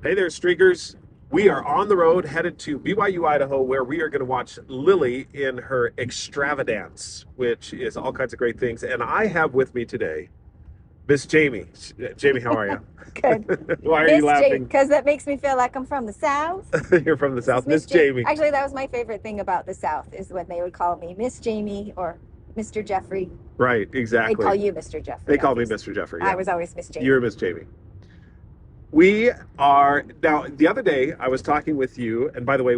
Hey there, Streakers. We are on the road headed to BYU, Idaho, where we are going to watch Lily in her extravagance, which is all kinds of great things. And I have with me today Miss Jami. Jami, how are you? Good. Why are you Miss J, laughing? because that makes me feel like I'm from the South. You're from the This is South. Miss Miss J. Jami. Actually, that was my favorite thing about the South is when they would call me Miss Jamie or Mr. Jeffrey. Right, They'd call exactly. you Mr. Jeffrey, They call me obviously. Mr. Jeffrey. I Yeah, was always Miss you're Jamie. Miss Jami. We are now. The other day, I was talking with you, and by the way,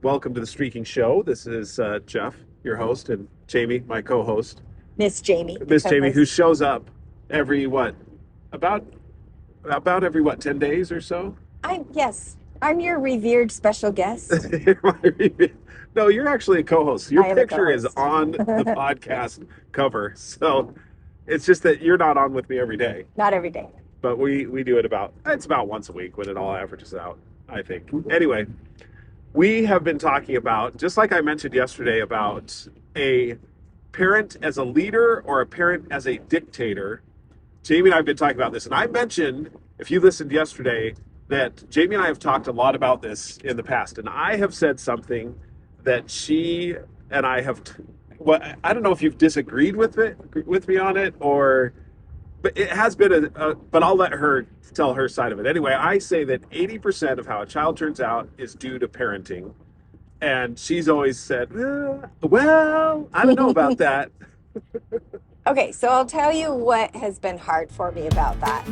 welcome to the Streaking Show. This is Jeff, your host, and Jami, my co-host. Miss Jamie, the Miss Jami, who co-host. shows up every about about every 10 days or so. I'm your revered special guest. No, you're actually a co-host. Your I am a picture is co-host. on the podcast cover, so it's just that you're not on with me every day. Not every day. But we do it about once a week when it all averages out, I think. Anyway, we have been talking about, just like I mentioned yesterday, about a parent as a leader or a parent as a dictator. Jami and I have been talking about this, and I mentioned, if you listened yesterday, that Jami and I have talked a lot about this in the past, and I have said something that she and I have. Well, I don't know if you've disagreed with me on it, or, but it has been but I'll let her tell her side of it. Anyway, I say that 80% of how a child turns out is due to parenting, and she's always said, well, I don't know about that. Okay, so I'll tell you what has been hard for me about that.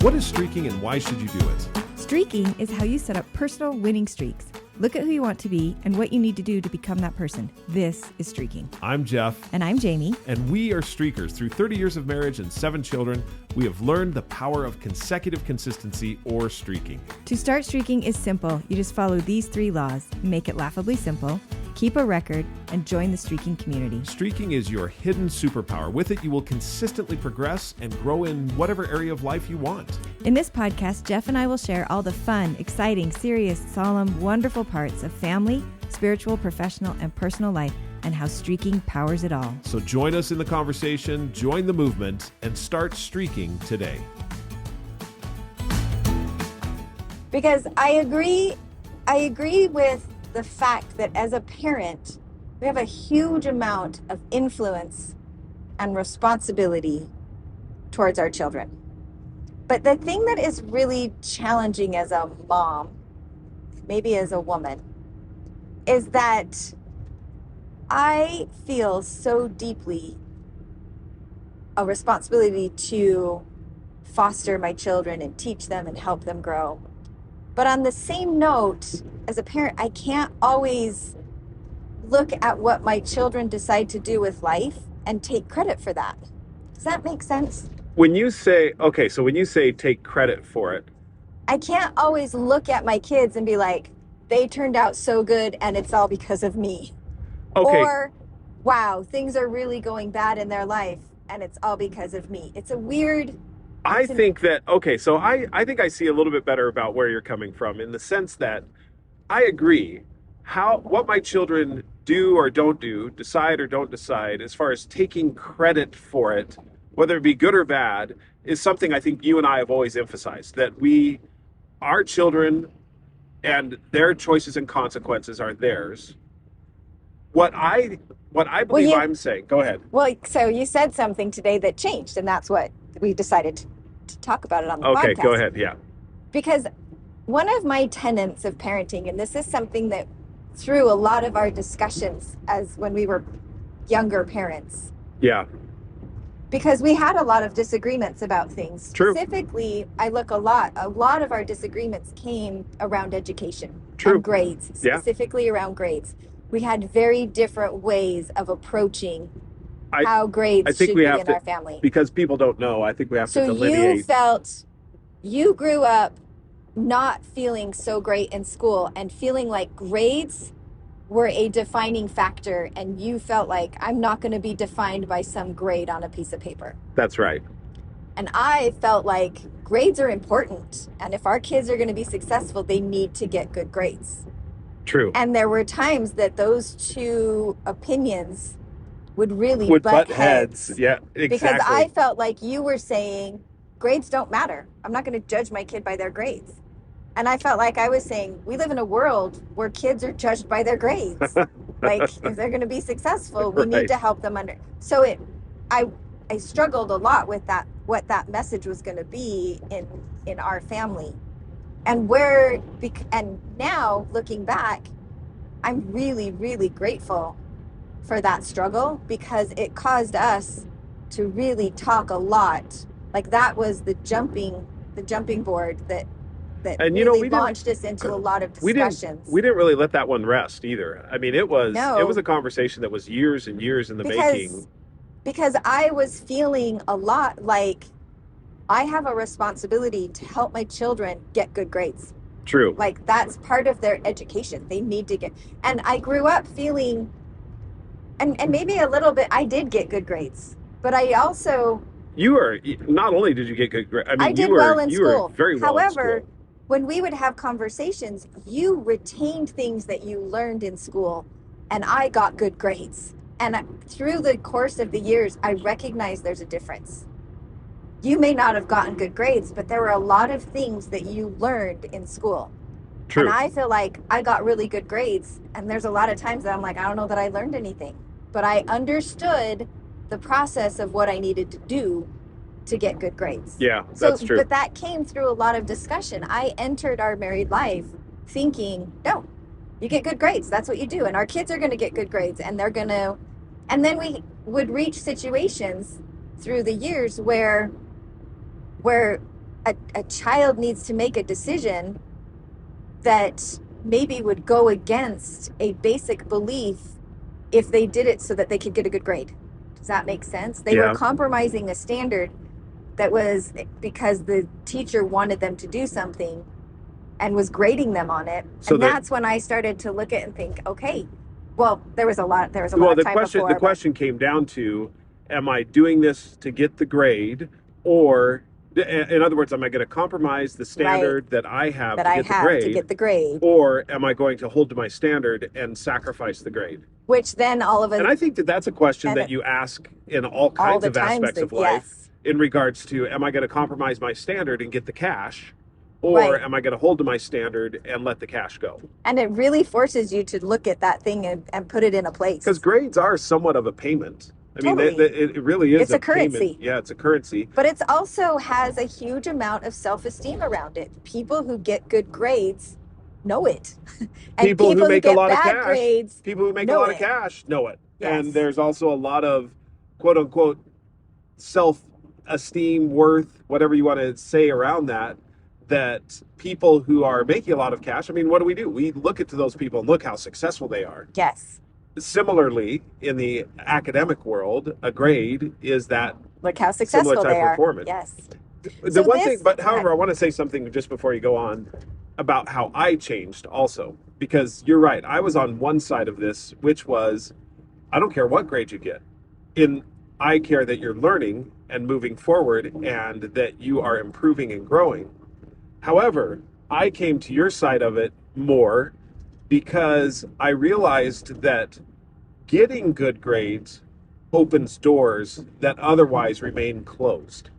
What is streaking and why should you do it? Streaking is how you set up personal winning streaks. Look at who you want to be and what you need to do to become that person. This is streaking. I'm Jeff, And I'm Jami. and we are streakers. Through 30 years of marriage and 7 children, we have learned the power of consecutive consistency or streaking. To start streaking is simple. You just follow these 3 laws. Make it laughably simple, keep a record, and join the streaking community. Streaking is your hidden superpower. With it, you will consistently progress and grow in whatever area of life you want. In this podcast, Jeff and I will share all the fun, exciting, serious, solemn, wonderful parts of family, spiritual, professional, and personal life, and how streaking powers it all. So join us in the conversation, join the movement, and start streaking today. Because I agree with the fact that as a parent, we have a huge amount of influence and responsibility towards our children. But the thing that is really challenging as a mom, maybe as a woman, is that I feel so deeply a responsibility to foster my children and teach them and help them grow. But on the same note, as a parent, I can't always look at what my children decide to do with life and take credit for that. Does that make sense? When you say, okay, so when you say take credit for it, I can't always look at my kids and be like, they turned out so good and it's all because of me. okay, Or, wow, things are really going bad in their life and it's all because of me. It's a weird. I think that, okay, so I think I see a little bit better about where you're coming from in the sense that I agree what my children do or don't do, decide or don't decide, as far as taking credit for it, whether it be good or bad, is something I think you and I have always emphasized, that our children and their choices and consequences are theirs. What I believe I'm saying, go ahead. Well, so you said something today that changed, and that's what we decided to talk about it on the podcast. Okay, go ahead, yeah. Because one of my tenets of parenting, and this is something that through a lot of our discussions as when we were younger parents, Yeah, because we had a lot of disagreements about things. True. Specifically, a lot of our disagreements came around education True. and grades, Yeah. specifically around grades. We had very different ways of approaching I how grades I think should we be have in to, our family. because people don't know, I think we have to So you delineate. felt, you grew up not feeling so great in school and feeling like grades were a defining factor, and you felt like, I'm not going to be defined by some grade on a piece of paper. That's right. And I felt like grades are important, and if our kids are going to be successful, they need to get good grades. True. And there were times that those two opinions would really Would butt butt heads. Yeah, exactly. because I felt like you were saying grades don't matter. I'm not going to judge my kid by their grades. And I felt like I was saying, we live in a world where kids are judged by their grades. Like, if they're going to be successful, we need Right. to help them So I, I struggled a lot with that, what that message was going to be in our family, and and now looking back, I'm really, really grateful for that struggle, because it caused us to really talk a lot. Like, that was the jumping board that And really launched us into a lot of we didn't discussions. we didn't really let that one rest either. I mean, it was No. a conversation that was years and years in the because making. because I was feeling a lot like I have a responsibility to help my children get good grades. True. Like, that's part of their education. They need to get, and I grew up feeling, and maybe a little bit, I did get good grades, but I also, You were not only did you get good grades. I mean, I did you were well in you were school. very well in However, school. when we would have conversations, you retained things that you learned in school, and I got good grades. And through the course of the years, I recognized there's a difference. You may not have gotten good grades, but there were a lot of things that you learned in school. True. And I feel like I got really good grades, and there's a lot of times that I'm like, I don't know that I learned anything, but I understood the process of what I needed to do to get good grades. Yeah, that's true. But that came through a lot of discussion. I entered our married life thinking, no, you get good grades. That's what you do. And our kids are going to get good grades, and and then we would reach situations through the years where a child needs to make a decision that maybe would go against a basic belief if they did it so that they could get a good grade. Does that make sense? They Yeah. were compromising a standard that was because the teacher wanted them to do something and was grading them on it. So and that's when I started to look at and think, okay, well, there was a lot of time before. The question came down to, am I doing this to get the grade, or in other words, am I going to compromise the standard that I have to get the grade, or am I going to hold to my standard and sacrifice the grade? which then all of a And I think that that's a question that you ask in all kinds of aspects of life, yes. in regards to, am I going to compromise my standard and get the cash, or Right. am I going to hold to my standard and let the cash go? And it really forces you to look at that thing and put it in a place. Because grades are somewhat of a payment. I mean, Totally. it really is It's a currency. payment. Yeah, it's a currency. But it's also has a huge amount of self-esteem around it. People who get good grades know it. And People who make a get lot of bad cash, grades people who make a know lot of it. cash know it. Yes. And there's also a lot of quote unquote self-esteem, worth, whatever you want to say around that people who are making a lot of cash, I mean, what do? We look at those people and look how successful they are. Yes. Similarly, in the academic world, a grade is that Look how successful similar type they of are. performance. Yes. The So one this- thing, but however, I want to say something just before you go on about how I changed also, because you're right. I was on one side of this, which was, I don't care what grade you get. I care that you're learning and moving forward and that you are improving and growing. However, I came to your side of it more because I realized that getting good grades opens doors that otherwise remain closed.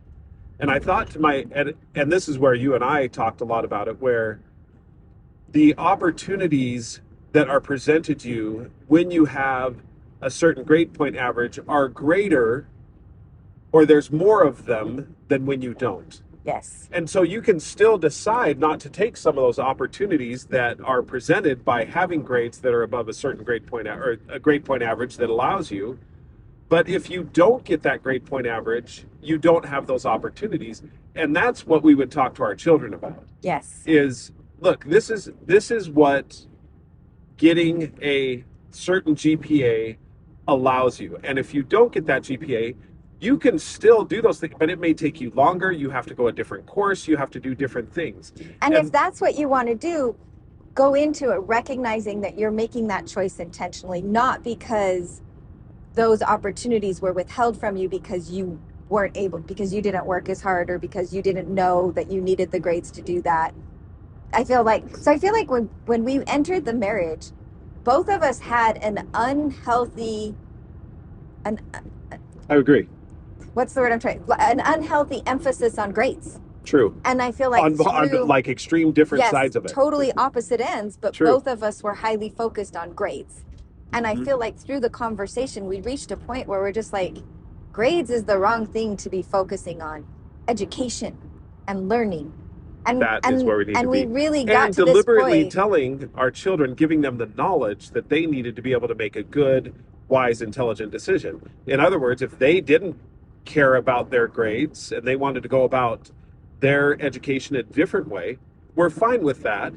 And I thought to and this is where you and I talked a lot about it, where the opportunities that are presented to you when you have a certain grade point average are greater, or there's more of them than when you don't. Yes. And so you can still decide not to take some of those opportunities that are presented by having grades that are above a certain grade point or a grade point average that allows you. But if you don't get that grade point average, you don't have those opportunities. And that's what we would talk to our children about. Yes. Is, look, this is what getting a certain GPA allows you. And if you don't get that GPA, you can still do those things, but it may take you longer. You have to go a different course. You have to do different things. And if that's what you want to do, go into it recognizing that you're making that choice intentionally, not because those opportunities were withheld from you because you weren't able, because you didn't work as hard, or because you didn't know that you needed the grades to do that. I feel like when we entered the marriage, both of us had an unhealthy, I agree. what's the word I'm trying, an unhealthy emphasis on grades. True. And I feel like On like extreme different sides of it. Totally opposite ends, but True. both of us were highly focused on grades. And I Mhm. feel like through the conversation, we reached a point where we're just like, grades is the wrong thing to be focusing on. Education and learning. And That is where we need to be. And we really got And to this deliberately point. telling our children, giving them the knowledge that they needed to be able to make a good, wise, intelligent decision. In other words, if they didn't care about their grades and they wanted to go about their education a different way, we're fine with that.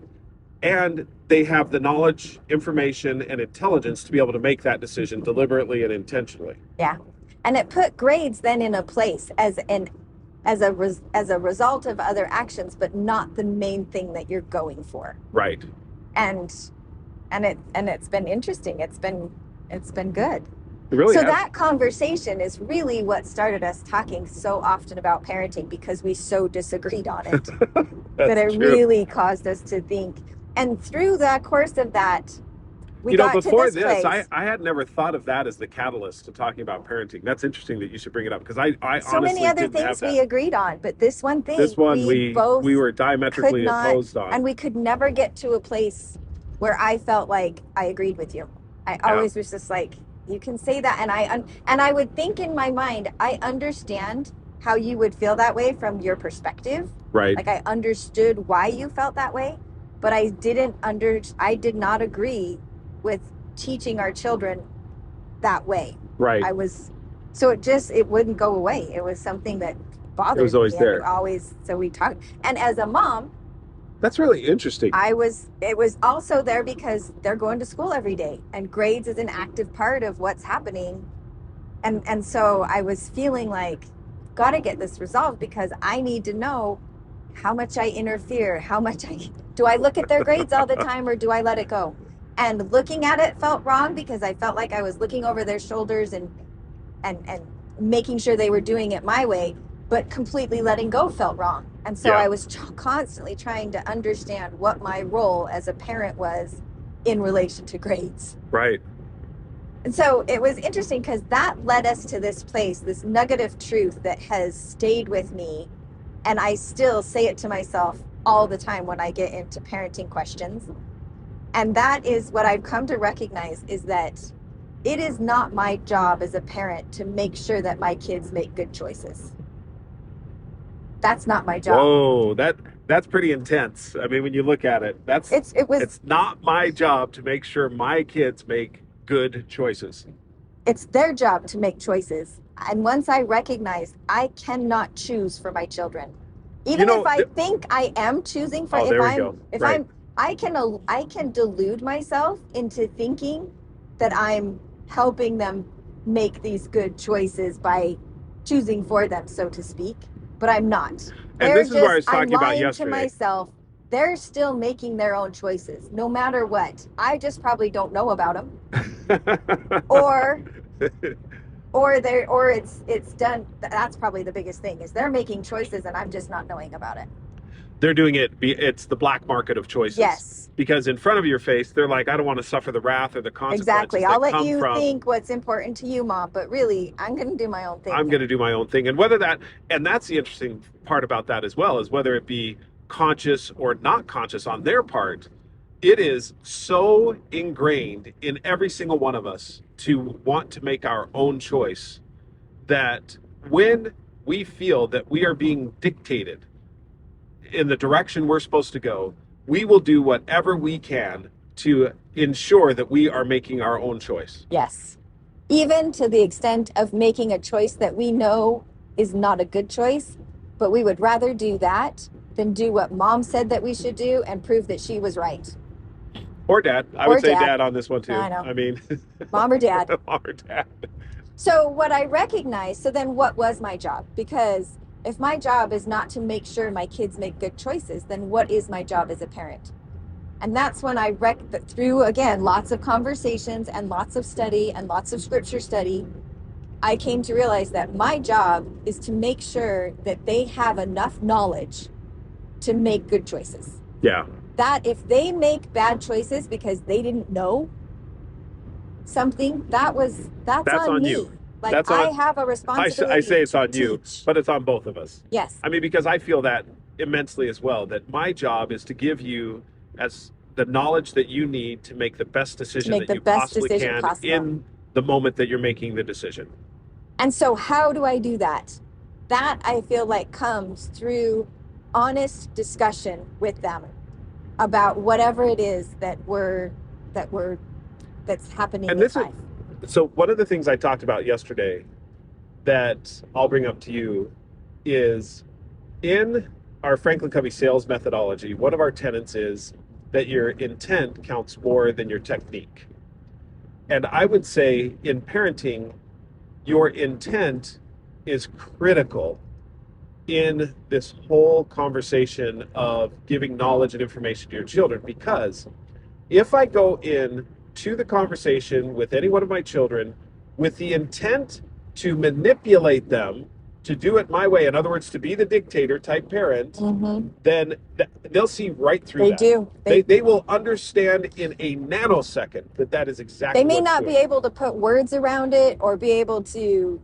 And they have the knowledge, information, and intelligence to be able to make that decision deliberately and intentionally. Yeah. And it put grades then in a place as a result of other actions, but not the main thing that you're going for. Right. And it's been interesting. It's been good. It really So has. that conversation is really what started us talking so often about parenting, because we so disagreed on it that it true. really caused us to think. And through the course of that, we got before to this place. I had never thought of that as the catalyst to talking about parenting. That's interesting that you should bring it up, because I so honestly many other didn't have things we that. agreed on, but this one thing, This one we both were could diametrically not, opposed on. and we could never get to a place where I felt like I agreed with you. I always was just like, you can say that, and I would think in my mind, I understand how you would feel that way from your perspective. Right. Like I understood why you felt that way, but I did not agree with teaching our children that way. Right. So it wouldn't go away. It was something that bothered me. It was always there. So we talked. And as a mom, That's really interesting. it was also there because they're going to school every day, and grades is an active part of what's happening. And so I was feeling like, got to get this resolved, because I need to know how much I interfere, do I look at their grades all the time, or do I let it go? And looking at it felt wrong, because I felt like I was looking over their shoulders and making sure they were doing it my way, but completely letting go felt wrong. And so Yeah. I was constantly trying to understand what my role as a parent was in relation to grades. Right. And so it was interesting, because that led us to this place, this nugget of truth that has stayed with me. And I still say it to myself all the time when I get into parenting questions. And that is what I've come to recognize, is that it is not my job as a parent to make sure that my kids make good choices. That's not my job. Whoa, that's pretty intense. I mean, when you look at it, it's not my job to make sure my kids make good choices. It's their job to make choices. And once I recognize I cannot choose for my children, even if I think I am choosing for, I can delude myself into thinking that I'm helping them make these good choices by choosing for them, so to speak, but I'm not. And this is what I was talking about yesterday. To myself, they're still making their own choices, no matter what. I just probably don't know about them, or it's done. That's probably the biggest thing, is they're making choices and I'm just not knowing about it. They're doing it. It's the black market of choices. Yes. Because in front of your face, they're like, I don't want to suffer the wrath or the consequences. Exactly. I'll let you think what's important to you, Mom, but really, I'm going to do my own thing. I'm going to do my own thing. And that's the interesting part about that as well, is whether it be conscious or not conscious on their part, it is so ingrained in every single one of us to want to make our own choice, that when we feel that we are being dictated in the direction we're supposed to go, we will do whatever we can to ensure that we are making our own choice. Yes. Even to the extent of making a choice that we know is not a good choice, but we would rather do that than do what Mom said that we should do and prove that she was right. Or Dad. I would say Dad on this one too. I know. I mean, Mom or Dad. Mom or Dad. So what I recognized, so then what was my job? Because if my job is not to make sure my kids make good choices, then what is my job as a parent? And that's when I through, again, lots of conversations and lots of study and lots of scripture study, I came to realize that my job is to make sure that they have enough knowledge to make good choices. Yeah. That if they make bad choices because they didn't know something, that's on me. You. Like, I have a responsibility. I say it's on to you, teach. but it's on both of us. Yes. I mean, because I feel that immensely as well, that my job is to give you as the knowledge that you need to make the best decision make that the you best possibly decision can possible. in the moment that you're making the decision. And so how do I do that? That I feel like comes through honest discussion with them about whatever it is that's happening And in this is, life. so one of the things I talked about yesterday that I'll bring up to you is in our Franklin Covey sales methodology, one of our tenets is that your intent counts more than your technique. And I would say in parenting, your intent is critical in this whole conversation of giving knowledge and information to your children, because if I go in to the conversation with any one of my children with the intent to manipulate them to do it my way, in other words, to be the dictator type parent, then they'll see right through that. They do. They will understand in a nanosecond that that is exactly They may what's not doing. be able to put words around it or be able to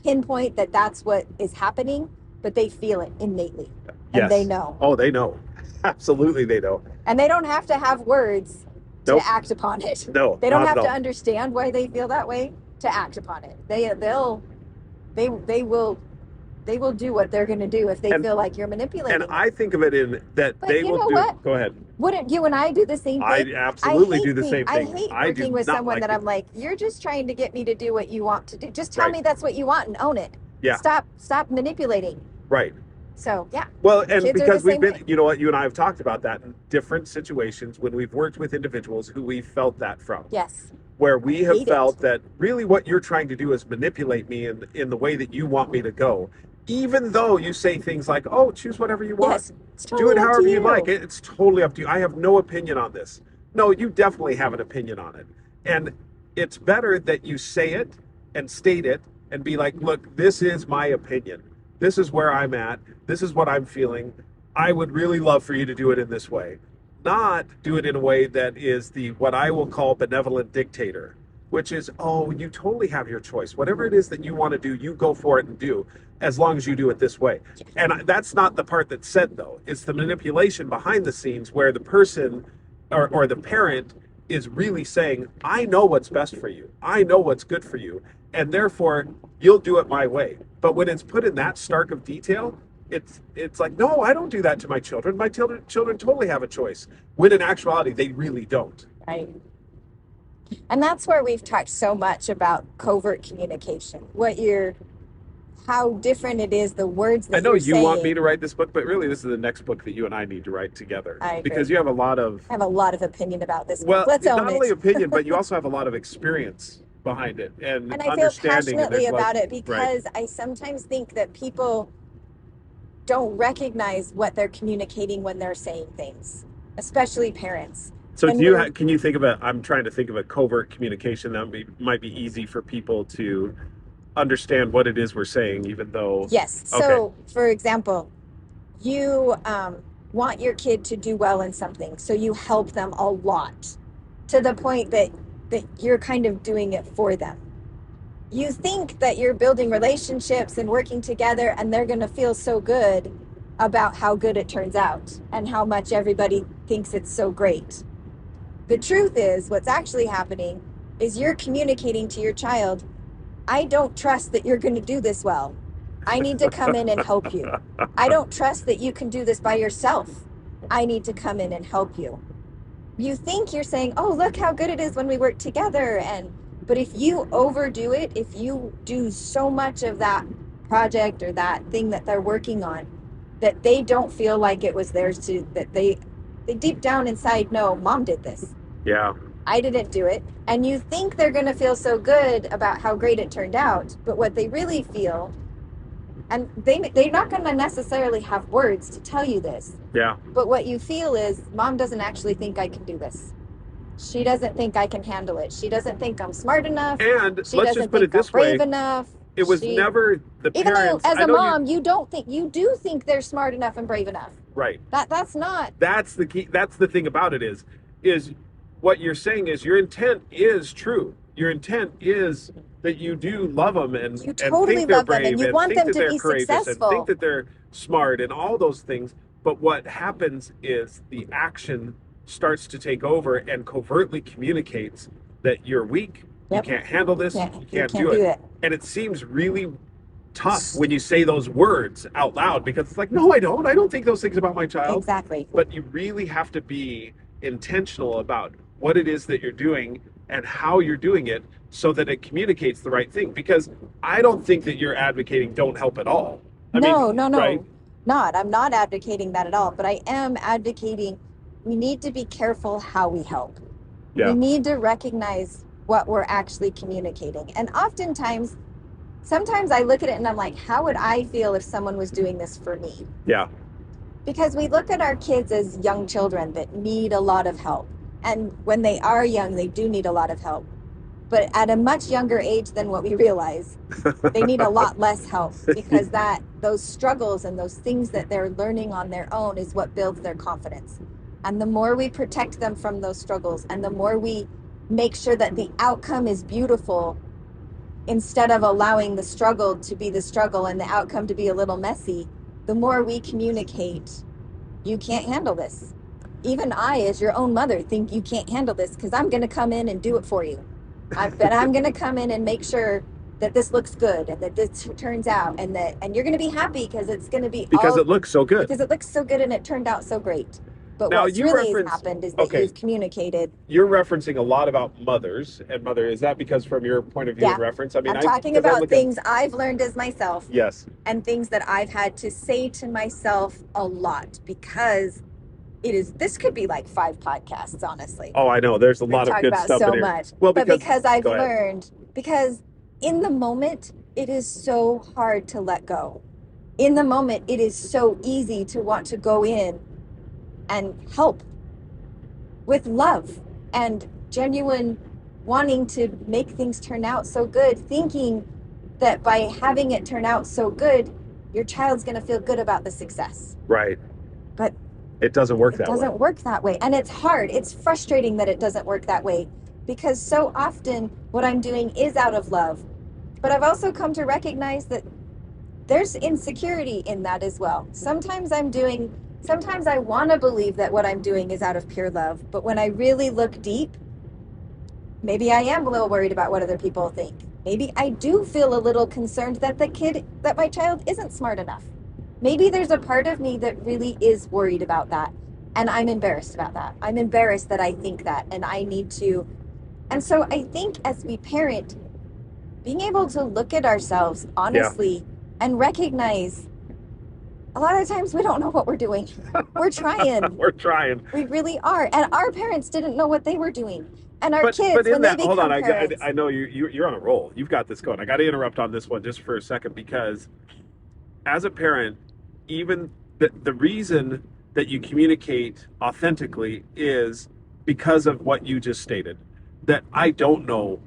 pinpoint that that's what is happening, but they feel it innately. And Yes. they know. Oh, they know. Absolutely, they know. And they don't have to have words to Nope. act upon it. No, They don't not have at to all. understand why they feel that way to act upon it. They will do what they're going to do if they And- feel like you're manipulating. And I think of it in that But they you will know do. what? Go ahead. Wouldn't you and I do the same thing? I absolutely hate do the being- same thing. I hate I do working with not someone like that it. I'm like, you're just trying to get me to do what you want to do. Just tell Right. me that's what you want and own it. Yeah. Stop manipulating. Right. So yeah. Well, and Kids are because the we've same been, way. you know what, you and I have talked about that in different situations when we've worked with individuals who we felt that from. Yes. Where we have Hate it. felt that really what you're trying to do is manipulate me in the way that you want me to go. Even though you say things like, oh, choose whatever you want. Yes. It's Do totally it up to however you you. like. It's totally up to you. I have no opinion on this. No, you definitely have an opinion on it. And it's better that you say it and state it and be like, look, this is my opinion. This is where I'm at. This is what I'm feeling. I would really love for you to do it in this way. Not do it in a way that is what I will call benevolent dictator, which is, oh, you totally have your choice. Whatever it is that you want to do, you go for it and do, as long as you do it this way. And that's not the part that's said, though. It's the manipulation behind the scenes where the person or the parent is really saying, I know what's best for you. I know what's good for you. And therefore, you'll do it my way. But when it's put in that stark of detail, it's like, no, I don't do that to my children. My children totally have a choice. When in actuality, they really don't. Right. And that's where we've talked so much about covert communication. How different it is, the words that I know you're you saying. want me to write this book, but really this is the next book that you and I need to write together. I agree. Because you have a lot of, I have a lot of opinion about this. well, Let's not own only it. opinion, but you also have a lot of experience behind it and And I feel understanding. passionately and there's about lots- it because I sometimes think that people don't recognize what they're communicating when they're saying things, especially parents. So And do you we're- can you think of I'm trying to think of a covert communication that might be easy for people to understand what it is we're saying, even though. Yes. So, for example, you want your kid to do well in something, so you help them a lot to the point that you're kind of doing it for them. You think that you're building relationships and working together, and they're going to feel so good about how good it turns out and how much everybody thinks it's so great. The truth is, what's actually happening is you're communicating to your child, I don't trust that you're going to do this well. I need to come in and help you. I don't trust that you can do this by yourself. I need to come in and help you. You think you're saying, oh, look how good it is when we work together. But if you overdo it, if you do so much of that project or that thing that they're working on, that they don't feel like it was theirs that they deep down inside know, Mom did this. Yeah. I didn't do it. And you think they're going to feel so good about how great it turned out. But what they really feel, and they're not going to necessarily have words to tell you this, Yeah. but what you feel is, Mom doesn't actually think I can do this. She doesn't think I can handle it. She doesn't think I'm smart enough. And She let's doesn't just put think it this I'm brave way. enough. It was She- never the Even though, parents. as I a know mom, you do think they're smart enough and brave enough. right. That's not. That's the key. That's the thing about it is what you're saying is your intent is true. Your intent is that you do love them and You totally think they're love them brave and you want think them that to they're be courageous successful. and think that they're smart and all those things. But what happens is the action starts to take over and covertly communicates that you're weak, Yep. you can't handle this, Yeah, you can't do it. And it seems really tough when you say those words out loud, because it's like, no, I don't think those things about my child. Exactly. But you really have to be intentional about what it is that you're doing and how you're doing it so that it communicates the right thing. Because I don't think that you're advocating don't help at all. No, right? I'm not advocating that at all, but I am advocating we need to be careful how we help. Yeah. We need to recognize what we're actually communicating. And oftentimes, sometimes I look at it and I'm like, how would I feel if someone was doing this for me? Yeah. Because we look at our kids as young children that need a lot of help. And when they are young, they do need a lot of help. But at a much younger age than what we realize, they need a lot less help, because those struggles and those things that they're learning on their own is what builds their confidence. And the more we protect them from those struggles, and the more we make sure that the outcome is beautiful, instead of allowing the struggle to be the struggle and the outcome to be a little messy, the more we communicate, you can't handle this. Even I, as your own mother, think you can't handle this because I'm going to come in and do it for you. I'm going to come in and make sure that this looks good and that this turns out, and you're going to be happy because it's going to be because it looks so good. Because it looks so good and it turned out so great. But Now, what's really happened is that you've communicated. You're referencing a lot about mothers and mother. Is that because from your point of view and reference? I mean, I'm talking about things I've learned as myself. Yes. And things that I've had to say to myself a lot, because this could be like 5 podcasts, honestly. Oh, I know. There's a lot of good stuff in here. Much. Well, because I've learned, because in the moment, it is so hard to let go. In the moment, it is so easy to want to go in and help with love and genuine wanting to make things turn out so good, thinking that by having it turn out so good, your child's going to feel good about the success. Right. But it doesn't work that way. It doesn't work that way. And it's hard. It's frustrating that it doesn't work that way, because so often what I'm doing is out of love. But I've also come to recognize that there's insecurity in that as well. Sometimes I want to believe that what I'm doing is out of pure love. But when I really look deep, maybe I am a little worried about what other people think. Maybe I do feel a little concerned that my child isn't smart enough. Maybe there's a part of me that really is worried about that. And I'm embarrassed about that. I'm embarrassed that I think that, and I need to. And so I think as we parent, being able to look at ourselves honestly and recognize a lot of times we don't know what we're doing. We're trying. We're trying. We really are. And our parents didn't know what they were doing. And our kids, when they become hold on, parents. I know you're on a roll. You've got this going. I got to interrupt on this one just for a second, because as a parent, even the reason that you communicate authentically is because of what you just stated, that I don't know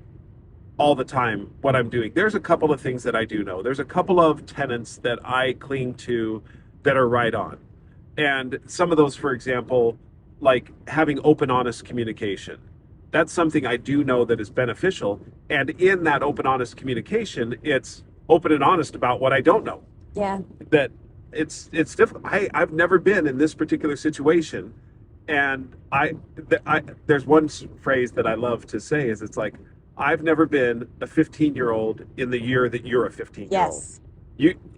all the time what I'm doing. There's a couple of things that I do know. There's a couple of tenets that I cling to that are right on. And some of those, for example, like having open, honest communication. That's something I do know that is beneficial. And in that open, honest communication, it's open and honest about what I don't know. Yeah. That it's difficult. I've never been in this particular situation. And there's one phrase that I love to say is, it's like, I've never been a 15-year-old in the year that you're a 15-year-old. Yes.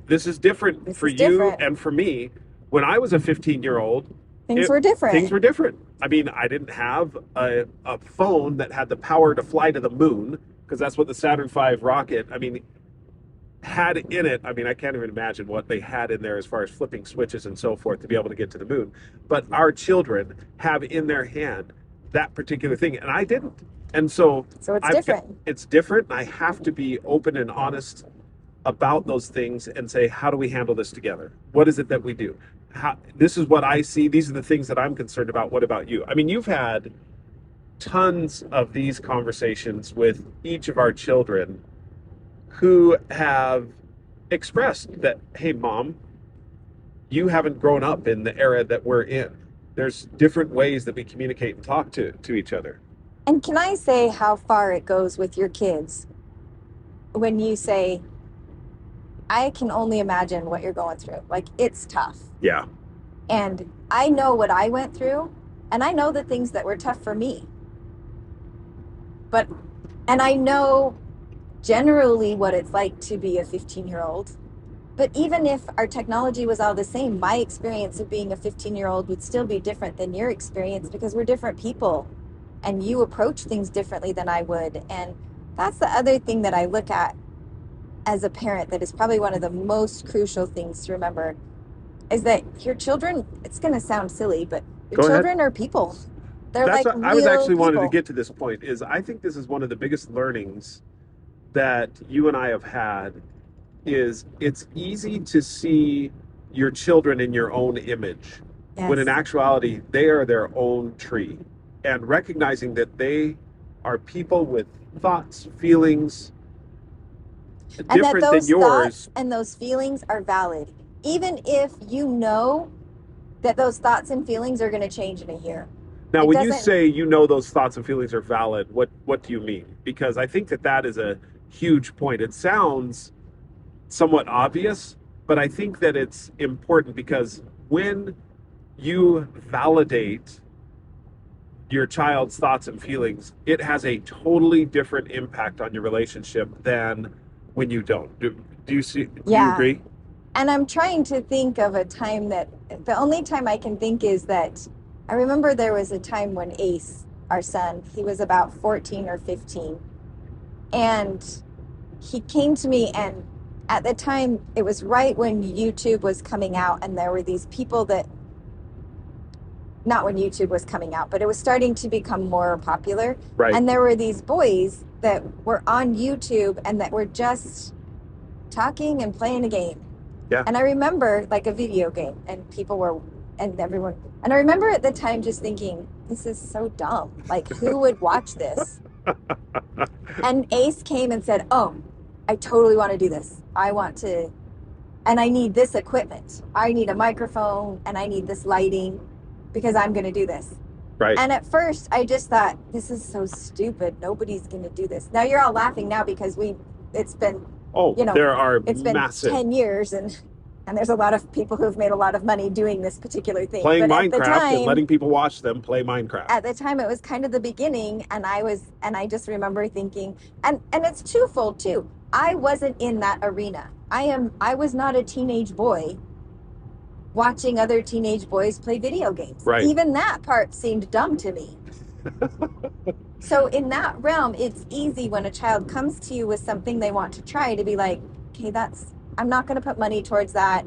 This is different for you and for me. When I was a 15-year-old, things were different. Things were different. I mean, I didn't have a phone that had the power to fly to the moon, because that's what the Saturn V rocket, had in it. I can't even imagine what they had in there as far as flipping switches and so forth to be able to get to the moon. But our children have in their hand that particular thing, and I didn't. And so it's different. It's different. I have to be open and honest about those things and say, how do we handle this together? What is it that we do? This is what I see. These are the things that I'm concerned about. What about you? You've had tons of these conversations with each of our children who have expressed that, hey, Mom, you haven't grown up in the era that we're in. There's different ways that we communicate and talk to each other. And can I say how far it goes with your kids when you say, I can only imagine what you're going through. Like, it's tough. Yeah. And I know what I went through, and I know the things that were tough for me. And I know generally what it's like to be a 15-year-old. But even if our technology was all the same, my experience of being a 15-year-old would still be different than your experience, because we're different people and you approach things differently than I would. And that's the other thing that I look at as a parent that is probably one of the most crucial things to remember, is that your children, it's going to sound silly, but your Go ahead. children are people. They're That's like what I was real actually wanted to people. get to this point, is I think this is one of the biggest learnings that you and I have had, is it's easy to see your children in your own image, Yes. when in actuality they are their own tree, and recognizing that they are people with thoughts, feelings And that different than those yours. thoughts and those feelings are valid, even if you know that those thoughts and feelings are going to change in a year. Now, It when you doesn't- say you know those thoughts and feelings are valid, what do you mean? Because I think that is a huge point. It sounds somewhat obvious, but I think that it's important, because when you validate your child's thoughts and feelings, it has a totally different impact on your relationship than when you don't. Do you Yeah. agree? And I'm trying to think of a time that, the only time I can think is that I remember there was a time when Ace, our son, he was about 14 or 15. And he came to me, and at the time, it was right when YouTube was coming out, and there were these people that, not when YouTube was coming out, but it was starting to become more popular. Right. And there were these boys that were on YouTube and that were just talking and playing a game. Yeah. And I remember, like, a video game, and people were, and everyone, and I remember at the time just thinking, this is so dumb. Like, who would watch this? And Ace came and said, oh, I totally want to do this. I want to, and I need this equipment. I need a microphone, and I need this lighting, because I'm going to do this. Right. And at first, I just thought, this is so stupid. Nobody's going to do this. Now, you're all laughing now because it's been, Oh, you know, there are it's been massive 10 years, and there's a lot of people who've made a lot of money doing this particular thing. playing But at the Minecraft and time, letting people watch them play Minecraft. at the time, it was kind of the beginning, and I just remember thinking, and it's twofold too. I wasn't in that arena. I was not a teenage boy watching other teenage boys play video games. Right. Even that part seemed dumb to me. So in that realm, it's easy when a child comes to you with something they want to try to be like, okay, I'm not going to put money towards that.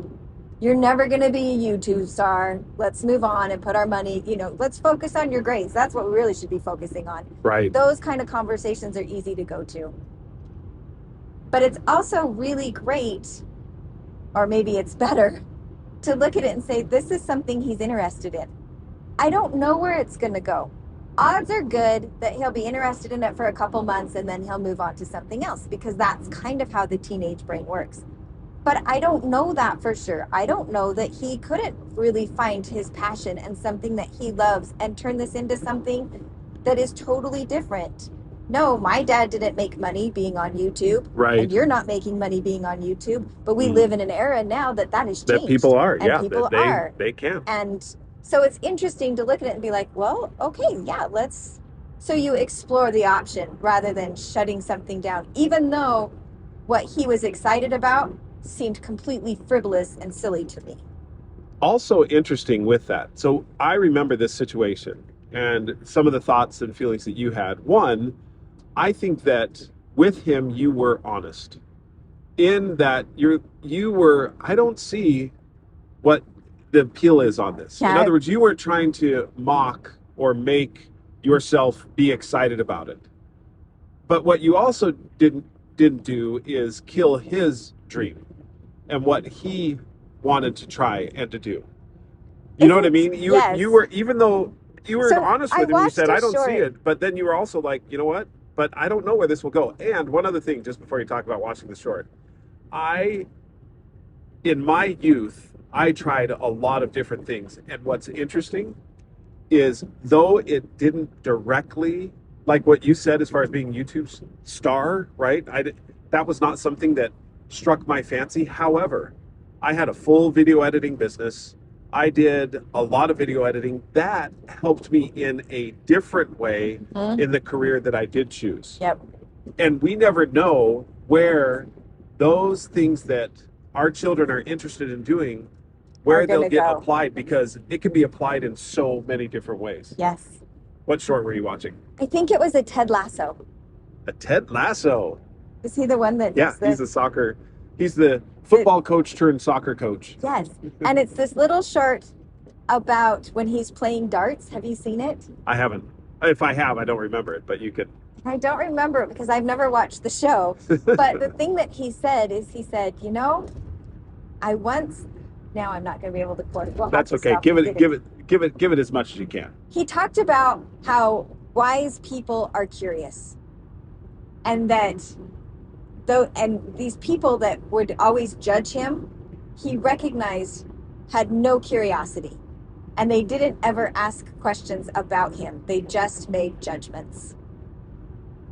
You're never going to be a YouTube star. Let's move on and put our money, let's focus on your grades. That's what we really should be focusing on. Right. Those kind of conversations are easy to go to. But it's also really great, or maybe it's better, to look at it and say, this is something he's interested in. I don't know where it's going to go. Odds are good that he'll be interested in it for a couple months and then he'll move on to something else, because that's kind of how the teenage brain works. But I don't know that for sure. I don't know that he couldn't really find his passion and something that he loves and turn this into something that is totally different. No, my dad didn't make money being on YouTube. Right. And you're not making money being on YouTube. But we live in an era now that has changed. That people are, and yeah. people They are. They can. And so it's interesting to look at it and be like, well, okay, yeah, so you explore the option rather than shutting something down, even though what he was excited about seemed completely frivolous and silly to me. Also interesting with that. So I remember this situation and some of the thoughts and feelings that you had. One, I think that with him, you were honest in that you were, I don't see what the appeal is on this. Yeah. In other words, you weren't trying to mock or make yourself be excited about it. But what you also didn't do is kill his dream and what he wanted to try and to do. You know what I mean? Yes. You were, even though you were So honest I with him, you watched said, a I don't short. see it. But then you were also like, you know what? But I don't know where this will go. And one other thing, just before you talk about watching the short, in my youth, I tried a lot of different things. And what's interesting is, though it didn't directly, like what you said as far as being YouTube's star, right? That was not something that struck my fancy. However, I had a full video editing business. I did a lot of video editing. That helped me in a different way in the career that I did choose. Yep. And we never know where those things that our children are interested in doing, where Are they'll gonna get go. applied, because it can be applied in so many different ways. Yes. What short were you watching? I think it was a Ted Lasso. A Ted Lasso. Is he the one that Yeah, does he's the football coach turned soccer coach. Yes. And it's this little short about when he's playing darts. Have you seen it? I haven't. If I have, I don't remember it, but you could. I don't remember it because I've never watched the show. But the thing that he said is, you know, now I'm not going to be able to quote it. We'll have That's to okay. stop Give and it, get give it as much as you can. He talked about how wise people are curious, and and these people that would always judge him, he recognized had no curiosity, and they didn't ever ask questions about him. They just made judgments.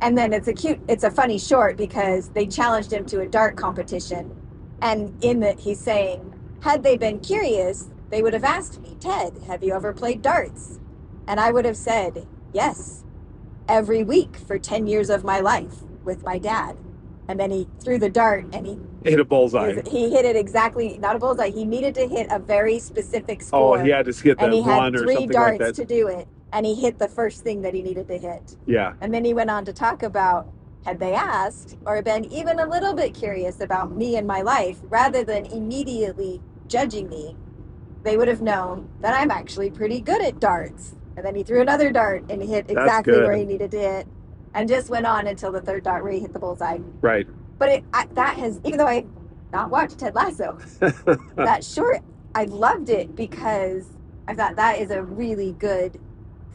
And then it's a funny short because they challenged him to a dart competition, and in that he's saying, had they been curious, they would have asked me, Ted, have you ever played darts? And I would have said, yes, every week for 10 years of my life with my dad. And then he threw the dart and he Hit a bullseye. he hit it exactly, not a bullseye. He needed to hit a very specific score. Oh, he had to hit that and he had one or 3 something darts like that. to do it. And he hit the first thing that he needed to hit. Yeah. And then he went on to talk about, had they asked or been even a little bit curious about me and my life, rather than immediately judging me, they would have known that I'm actually pretty good at darts. And then he threw another dart and he hit exactly good. where he needed to hit, and just went on until the 3rd dart where he hit the bullseye. Right. But that has, even though I not watched Ted Lasso, that short, I loved it because I thought that is a really good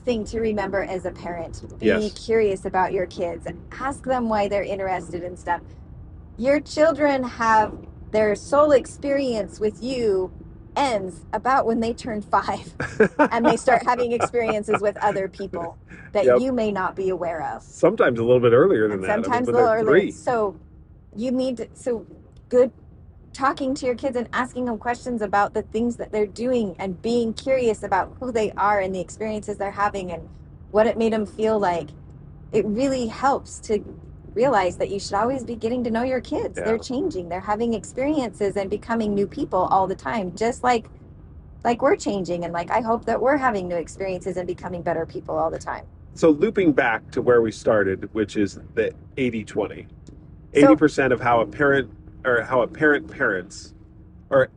thing to remember as a parent. Be Yes. curious about your kids and ask them why they're interested in stuff. Your children have their sole experience with you ends about when they turn 5 and they start having experiences with other people that Yep. you may not be aware of. Sometimes a little bit earlier than And that. sometimes when a little they're earlier. 3. So you need to, good talking to your kids and asking them questions about the things that they're doing and being curious about who they are and the experiences they're having and what it made them feel like. It really helps to realize that you should always be getting to know your kids. Yeah. They're changing. They're having experiences and becoming new people all the time, just like we're changing. And like, I hope that we're having new experiences and becoming better people all the time. So looping back to where we started, which is the 80-20. So- 80% of how a parent parents, or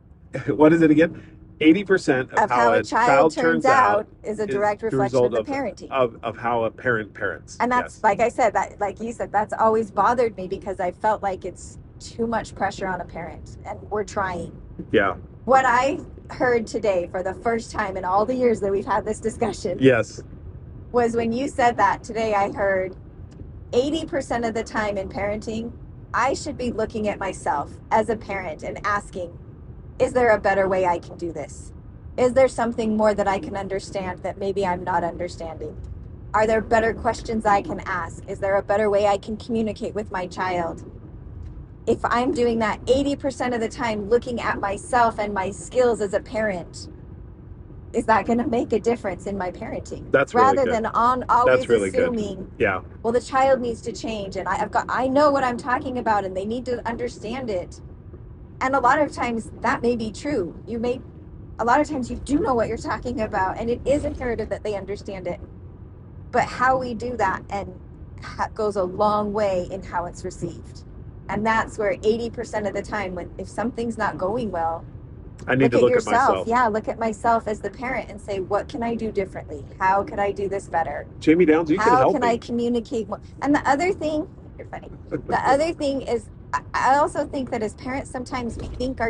what is it again? 80% Of how a child turns out is a direct the reflection result of the parenting. of how a parent parents. And that's, Yes. like I said, that, like you said, that's always bothered me because I felt like it's too much pressure on a parent, and we're trying. Yeah. What I heard today for the first time in all the years that we've had this discussion Yes. was when you said that today. I heard 80% of the time in parenting, I should be looking at myself as a parent and asking, is there a better way I can do this? Is there something more that I can understand that maybe I'm not understanding? Are there better questions I can ask? Is there a better way I can communicate with my child? If I'm doing that 80% of the time, looking at myself and my skills as a parent, is that going to make a difference in my parenting? That's really rather good. than always That's really good. assuming, Yeah. well, the child needs to change, and I know what I'm talking about, and they need to understand it. And a lot of times that may be true. A lot of times you do know what you're talking about, and it is imperative that they understand it. But how we do that goes a long way in how it's received. And that's where 80% of the time, if something's not going well, I need to look yourself. at myself. Yeah, look at myself as the parent and say, what can I do differently? How could I do this better? Jamie Downs, you can How help can me. I communicate more? And the other thing, you're funny. The other thing is, I also think that as parents, sometimes we think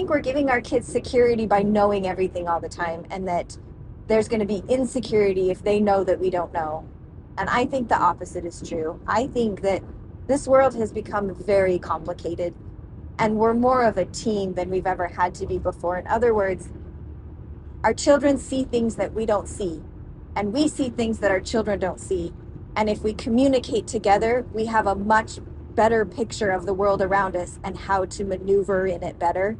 we're giving our kids security by knowing everything all the time, and that there's going to be insecurity if they know that we don't know. And I think the opposite is true. I think that this world has become very complicated, and we're more of a team than we've ever had to be before. In other words, our children see things that we don't see, and we see things that our children don't see. And if we communicate together, we have a much better picture of the world around us and how to maneuver in it better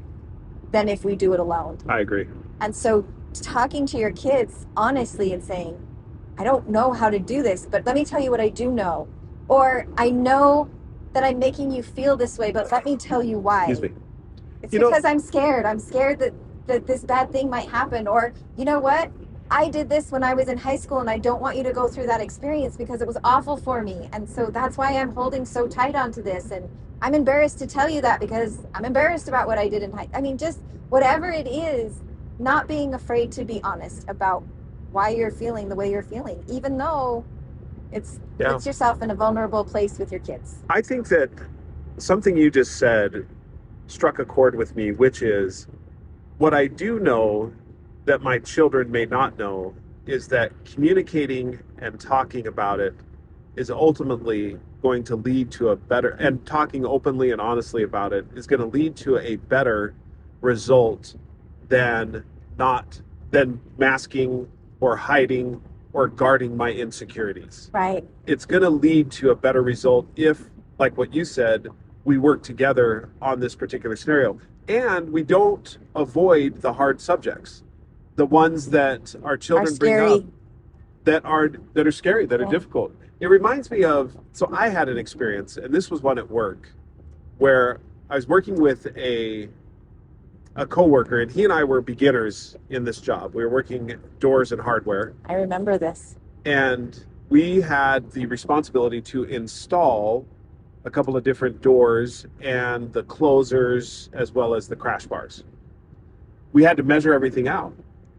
than if we do it alone. I agree. And so talking to your kids honestly and saying, I don't know how to do this, but let me tell you what I do know. Or I know that I'm making you feel this way, but let me tell you why. Excuse me. It's You know- because I'm scared. I'm scared that this bad thing might happen. Or, you know what? I did this when I was in high school and I don't want you to go through that experience because it was awful for me. And so that's why I'm holding so tight onto this. And I'm embarrassed to tell you that because I'm embarrassed about what I did in I mean, just whatever it is, not being afraid to be honest about why you're feeling the way you're feeling, even though it's puts yourself in a vulnerable place with your kids. I think that something you just said struck a chord with me, which is what I do know that my children may not know is that communicating and talking about it is ultimately going to lead to a better, and talking openly and honestly about it is going to lead to a better result than masking or hiding or guarding my insecurities. Right. It's going to lead to a better result if, like what you said, we work together on this particular scenario and we don't avoid the hard subjects, the ones that our children bring up that are scary, that are difficult. It reminds me of, so I had an experience, and this was one at work, where I was working with a coworker, and he and I were beginners in this job. We were working doors and hardware. I remember this. And we had the responsibility to install a couple of different doors and the closers as well as the crash bars. We had to measure everything out.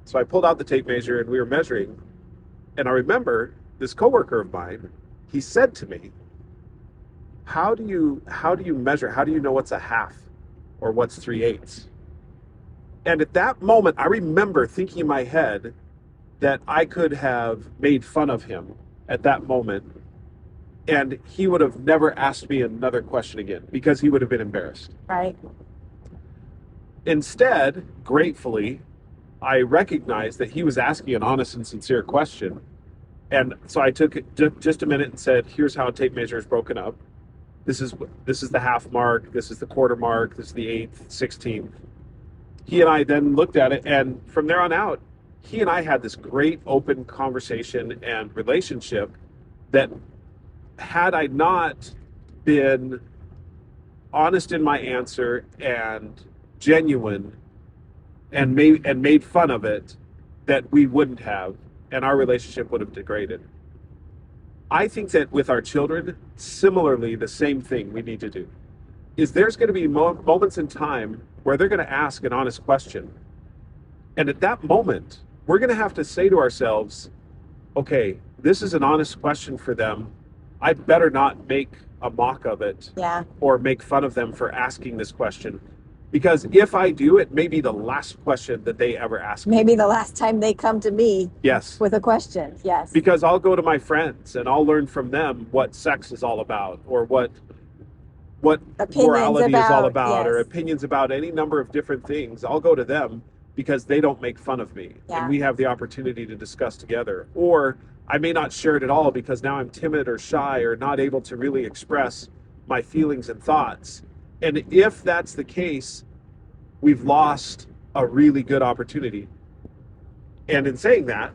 So I pulled out the tape measure and we were measuring. And I remember this coworker of mine, he said to me, how do you measure? How do you know what's a half or what's 3/8? And at that moment, I remember thinking in my head that I could have made fun of him at that moment, and he would have never asked me another question again because he would have been embarrassed. Right. Instead, gratefully, I recognized that he was asking an honest and sincere question. And so I took just a minute and said, here's how a tape measure is broken up. This is the half mark, this is the quarter mark, this is the 8th, 16th. He and I then looked at it, and from there on out, he and I had this great open conversation and relationship that, had I not been honest in my answer and genuine and made fun of it, that we wouldn't have, and our relationship would have degraded. I think that with our children, similarly, the same thing we need to do is there's going to be moments in time where they're going to ask an honest question. And at that moment, we're going to have to say to ourselves, okay, this is an honest question for them. I better not make a mock of it or make fun of them for asking this question. Because if I do, it may be the last question that they ever ask me. Maybe the last time they come to me Yes. with a question. Yes. Because I'll go to my friends and I'll learn from them what sex is all about, or what morality is all about, or opinions about any number of different things. I'll go to them because they don't make fun of me, and we have the opportunity to discuss together. Or I may not share it at all because now I'm timid or shy or not able to really express my feelings and thoughts. And if that's the case, we've lost a really good opportunity. And in saying that,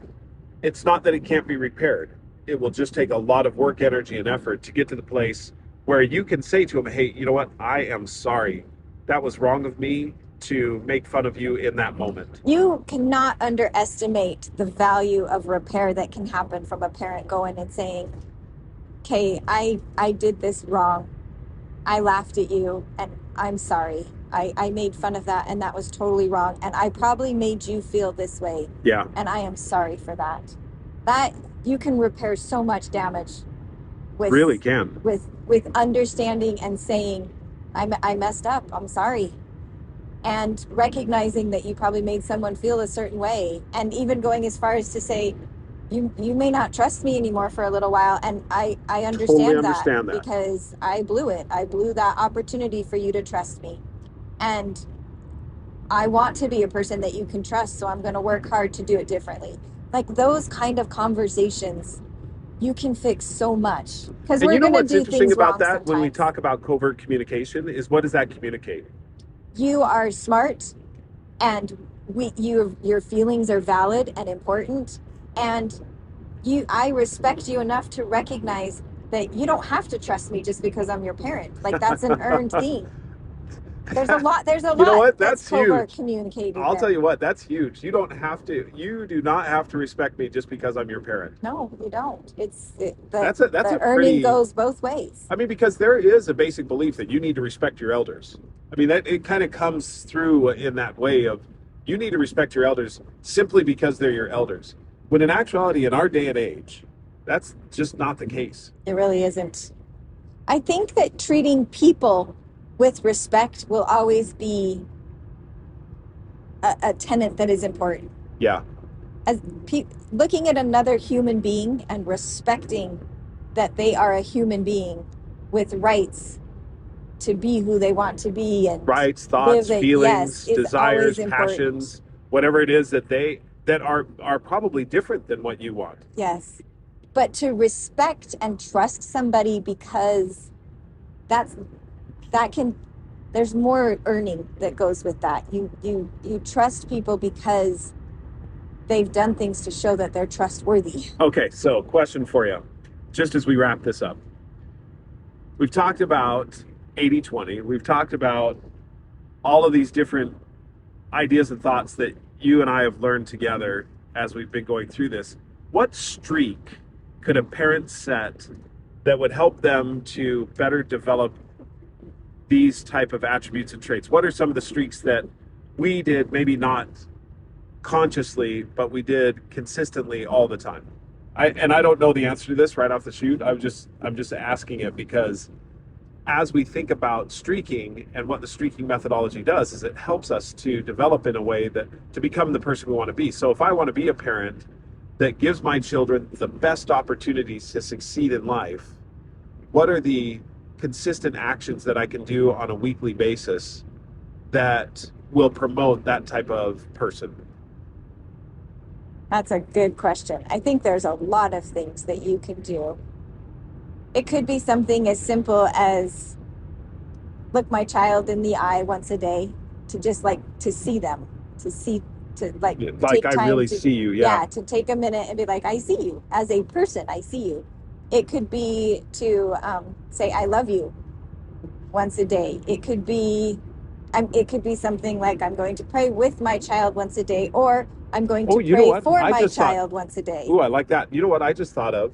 it's not that it can't be repaired. It will just take a lot of work, energy, and effort to get to the place where you can say to them, hey, you know what? I am sorry. That was wrong of me to make fun of you in that moment. You cannot underestimate the value of repair that can happen from a parent going and saying, okay, I did this wrong. I laughed at you and I'm sorry. I made fun of that and that was totally wrong. And I probably made you feel this way. Yeah. And I am sorry for that. That you can repair so much damage with really can. With understanding and saying, I messed up, I'm sorry. And recognizing that you probably made someone feel a certain way. And even going as far as to say, you may not trust me anymore for a little while, and I understand that because I blew it. I blew that opportunity for you to trust me. And I want to be a person that you can trust, so I'm going to work hard to do it differently. Like those kind of conversations you can fix so much. Because And we're you know going to what's do interesting things about wrong that when we sometimes. talk about covert communication is, what does that communicate? You are smart, and your feelings are valid and important, and I respect you enough to recognize that you don't have to trust me just because I'm your parent. Like, that's an earned thing. There's a lot You know what? that's That's covert huge. communicated I'll there. tell you what, that's huge. You do not have to respect me just because I'm your parent. No, you don't. That's a The earning pretty, goes both ways. I mean, because there is a basic belief that you need to respect your elders. I mean, that it kind of comes through in that way of, you need to respect your elders simply because they're your elders. When in actuality, in our day and age, that's just not the case. It really isn't. I think that treating people with respect will always be a tenet that is important. Yeah. As looking at another human being and respecting that they are a human being with rights to be who they want to be and Rights, thoughts, yes, feelings, is always desires, important. passions, whatever it is that are probably different than what you want. Yes. But to respect and trust somebody, because that can, there's more earning that goes with that. You trust people because they've done things to show that they're trustworthy. Okay, so question for you, just as we wrap this up. We've talked about 80-20. We've talked about all of these different ideas and thoughts that you and I have learned together as we've been going through this. What streak could a parent set that would help them to better develop these type of attributes and traits? What are some of the streaks that we did, maybe not consciously, but we did consistently all the time? I don't know the answer to this right off the chute. I'm just asking it because as we think about streaking and what the streaking methodology does is it helps us to develop in a way that to become the person we want to be. So if I want to be a parent that gives my children the best opportunities to succeed in life, what are the consistent actions that I can do on a weekly basis that will promote that type of person? That's a good question. I think there's a lot of things that you can do. It could be something as simple as look my child in the eye once a day, to just like to see them, to take I time really to, see you. Yeah. to take a minute and be like, I see you as a person. I see you. It could be to say I love you once a day. It could be something like I'm going to pray with my child once a day, or I'm going to pray for my child once a day. Oh, I like that. You know what I just thought of?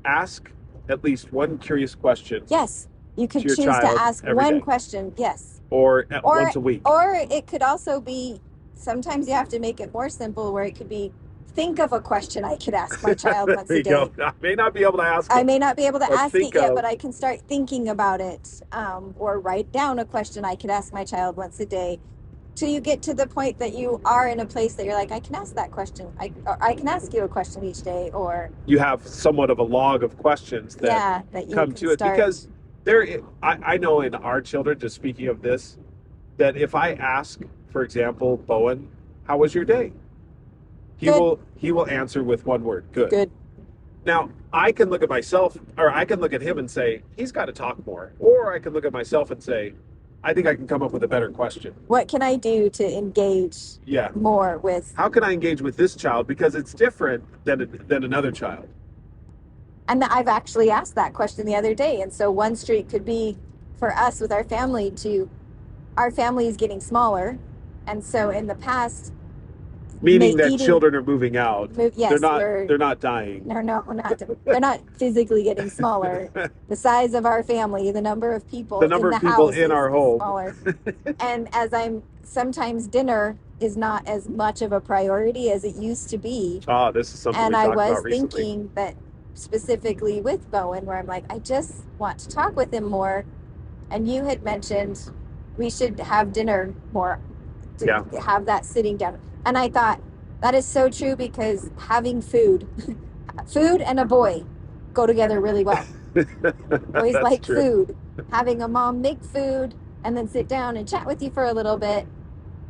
Ask at least one curious question. Yes, you could your choose to child ask every one day. question. Yes. Or once a week. Or it could also be, sometimes you have to make it more simple, where it could be, think of a question I could ask my child once a day. Go. I may not be able to ask it. I may not be able to ask it yet, of, but I can start thinking about it, or write down a question I could ask my child once a day, till you get to the point that you are in a place that you're like, I can ask that question. I can ask you a question each day, or you have somewhat of a log of questions that you come to it. Because I know in our children, just speaking of this, that if I ask, for example, Bowen, how was your day? He will answer with one word, good. Good. Now, I can look at myself, or I can look at him and say, he's got to talk more. Or I can look at myself and say, I think I can come up with a better question. What can I do to engage more with? How can I engage with this child? Because it's different than another child. And I've actually asked that question the other day. And so one streak could be for us with our family our family is getting smaller. And so in the past, meaning that children are moving out. Yes, they're not dying. No, they're not physically getting smaller. The size of our family, the number of people in the house in our home. Smaller. And sometimes dinner is not as much of a priority as it used to be. This is something and we I talked was about recently. thinking that specifically with Bowen, where I'm like, I just want to talk with him more. And you had mentioned we should have dinner more, to have that sitting down. And I thought, that is so true, because having food and a boy go together really well. Boys like food. Having a mom make food and then sit down and chat with you for a little bit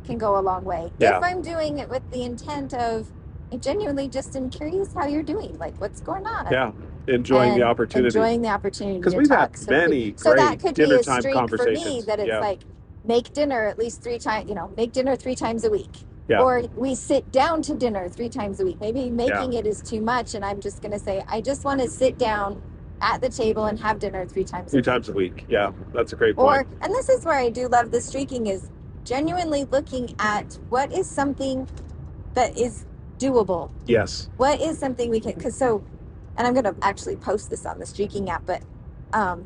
can go a long way. Yeah. If I'm doing it with the intent of I genuinely just am curious how you're doing. Like, what's going on? Yeah, enjoying the And opportunity. Enjoying the opportunity Because to we've talk. had many So that great could be dinner a time streak for me, conversations. that it's Yeah. like, make dinner at least 3 times, make dinner 3 times a week. Yeah. Or we sit down to dinner 3 times a week. Maybe making it is too much, and I'm just going to say, I just want to sit down at the table and have dinner 3 times a week. 3 times a week. Yeah, that's a great Or, point. and this is where I do love the streaking, is genuinely looking at what is something that is doable. Yes. What is something we can, and I'm going to actually post this on the streaking app, but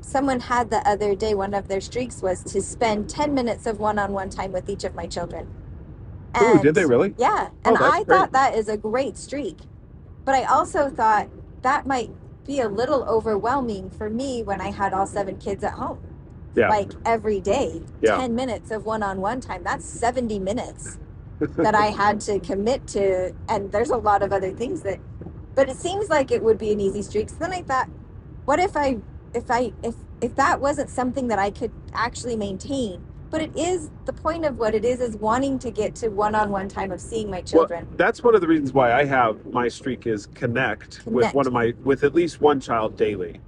someone had the other day, one of their streaks was to spend 10 minutes of one-on-one time with each of my children. Oh, did they really? Yeah. Oh, And that's I great. thought that is a great streak. But I also thought that might be a little overwhelming for me when I had all 7 kids at home. Yeah. Like every day, Yeah. 10 minutes of one-on-one time. That's 70 minutes that I had to commit to. And there's a lot of other things but it seems like it would be an easy streak. So then I thought, what if that wasn't something that I could actually maintain? But it is, the point of what it is wanting to get to one-on-one time of seeing my children. Well, that's one of the reasons why I have my streak is connect. with with at least one child daily.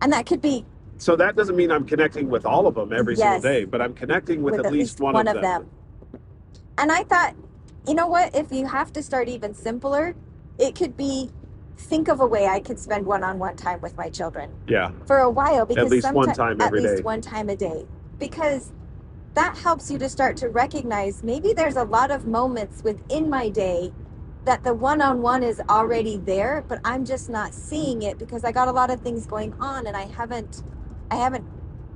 And that could be, So that doesn't mean I'm connecting with all of them every single Yes. day, but I'm connecting with at least one of them. And I thought, you know what, if you have to start even simpler, it could be, think of a way I could spend one-on-one time with my children Yeah. for a while, because At least one time every day. At least one time a day. Because that helps you to start to recognize, maybe there's a lot of moments within my day that the one-on-one is already there, but I'm just not seeing it because I got a lot of things going on, and I haven't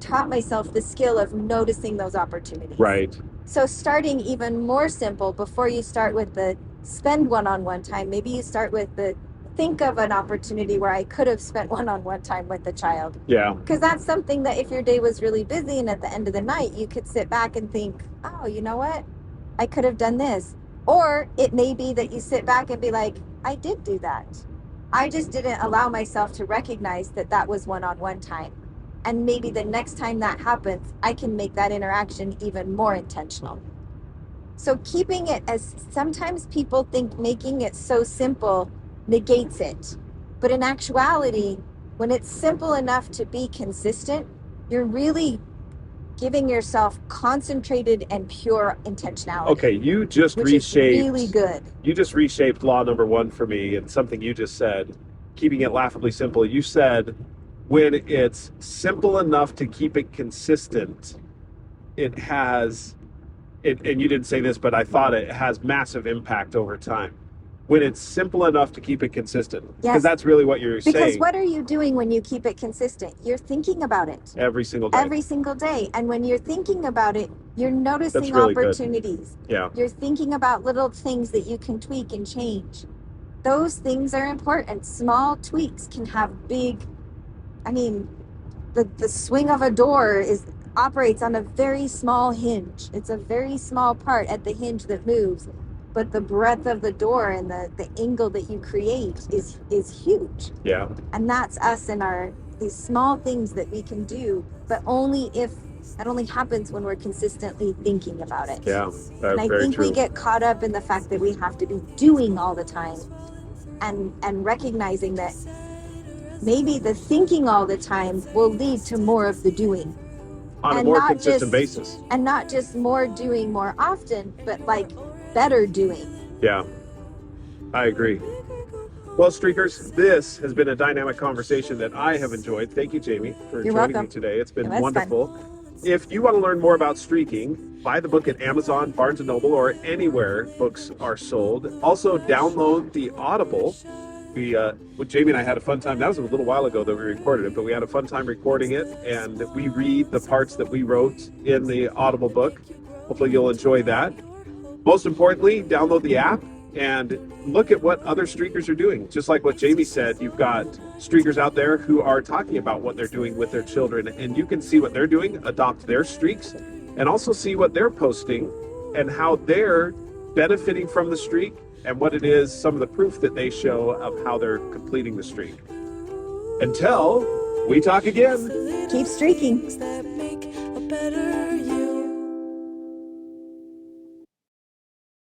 taught myself the skill of noticing those opportunities. Right. So starting even more simple, before you start with the spend one-on-one time, maybe you start with the think of an opportunity where I could have spent one-on-one time with the child. Yeah. Because that's something that if your day was really busy and at the end of the night, you could sit back and think, oh, you know what? I could have done this. Or it may be that you sit back and be like, I did do that. I just didn't allow myself to recognize that that was one-on-one time. And maybe the next time that happens, I can make that interaction even more intentional. So keeping it, as sometimes people think making it so simple negates it. But in actuality, when it's simple enough to be consistent, you're really giving yourself concentrated and pure intentionality. Okay, you just which reshaped. is really good. You just reshaped law number 1 for me, and something you just said, keeping it laughably simple. You said, when it's simple enough to keep it consistent, it has, and you didn't say this, but I thought it has massive impact over time. When it's simple enough to keep it consistent. Yes. Because that's really what you're saying. Because what are you doing when you keep it consistent? You're thinking about it. Every single day. Every single day. And when you're thinking about it, you're noticing That's really opportunities. Good. Yeah. You're thinking about little things that you can tweak and change. Those things are important. Small tweaks can have big, the swing of a door operates on a very small hinge. It's a very small part at the hinge that moves. But the breadth of the door and the angle that you create is huge. Yeah. And that's us and these small things that we can do, but only if that only happens when we're consistently thinking about it. Yeah, and I very think true. we get caught up in the fact that we have to be doing all the time, and recognizing that maybe the thinking all the time will lead to more of the doing. On a and more not consistent just- basis. And not just more doing more often, but like better doing. Yeah, I agree. Well, Streakers, this has been a dynamic conversation that I have enjoyed. Thank you, Jamie, for You're joining welcome. me today. It's been It was wonderful. If you want to learn more about streaking, buy the book at Amazon, Barnes & Noble, or anywhere books are sold. Also, download the Audible. With Jamie and I had a fun time. That was a little while ago that we recorded it, but we had a fun time recording it, and we read the parts that we wrote in the Audible book. Hopefully you'll enjoy that. Most importantly, download the app and look at what other streakers are doing. Just like what Jamie said, you've got streakers out there who are talking about what they're doing with their children, and you can see what they're doing, adopt their streaks, and also see what they're posting and how they're benefiting from the streak and what it is, some of the proof that they show of how they're completing the streak. Until we talk again. Keep streaking. That make a better